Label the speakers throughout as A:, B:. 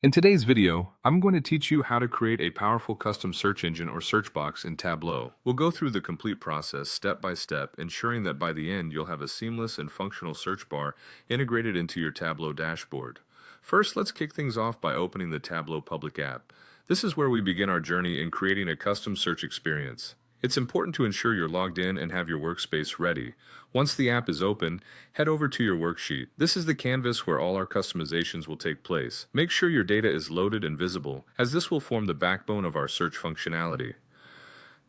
A: In today's video, I'm going to teach you how to create a powerful custom search engine or search box in Tableau. We'll go through the complete process step by step, ensuring that by the end you'll have a seamless and functional search bar integrated into your Tableau dashboard. First, let's kick things off by opening the Tableau public app. This is where we begin our journey in creating a custom search experience. It's important to ensure you're logged in and have your workspace ready. Once the app is open, head over to your worksheet. This is the canvas where all our customizations will take place. Make sure your data is loaded and visible, as this will form the backbone of our search functionality.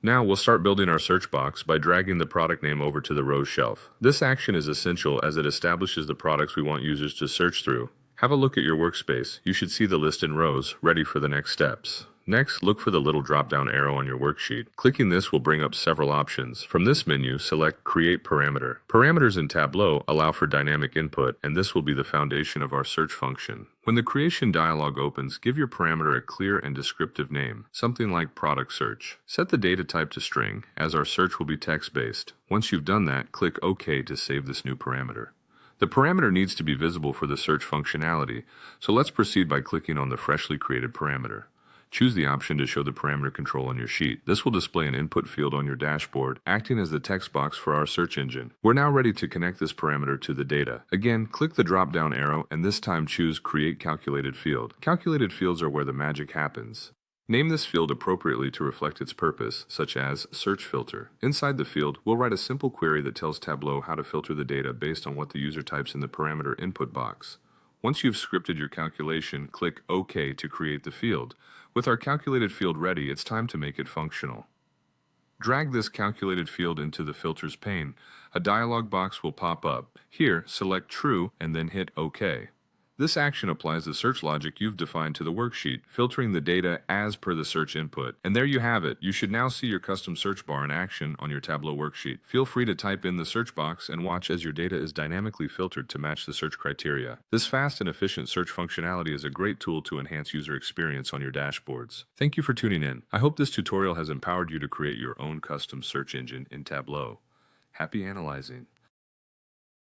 A: Now we'll start building our search box by dragging the product name over to the rows shelf. This action is essential as it establishes the products we want users to search through. Have a look at your workspace. You should see the list in rows, ready for the next steps. Next, look for the little drop-down arrow on your worksheet. Clicking this will bring up several options. From this menu, select Create Parameter. Parameters in Tableau allow for dynamic input, and this will be the foundation of our search function. When the creation dialog opens, give your parameter a clear and descriptive name, something like Product Search. Set the data type to string, as our search will be text-based. Once you've done that, click OK to save this new parameter. The parameter needs to be visible for the search functionality, so let's proceed by clicking on the freshly created parameter. Choose the option to show the parameter control on your sheet. This will display an input field on your dashboard, acting as the text box for our search engine. We're now ready to connect this parameter to the data. Again, click the drop-down arrow and this time choose Create Calculated Field. Calculated fields are where the magic happens. Name this field appropriately to reflect its purpose, such as Search Filter. Inside the field, we'll write a simple query that tells Tableau how to filter the data based on what the user types in the parameter input box. Once you've scripted your calculation, click OK to create the field. With our calculated field ready, it's time to make it functional. Drag this calculated field into the Filters pane. A dialog box will pop up. Here, select True and then hit OK. This action applies the search logic you've defined to the worksheet, filtering the data as per the search input. And there you have it. You should now see your custom search bar in action on your Tableau worksheet. Feel free to type in the search box and watch as your data is dynamically filtered to match the search criteria. This fast and efficient search functionality is a great tool to enhance user experience on your dashboards. Thank you for tuning in. I hope this tutorial has empowered you to create your own custom search engine in Tableau. Happy analyzing!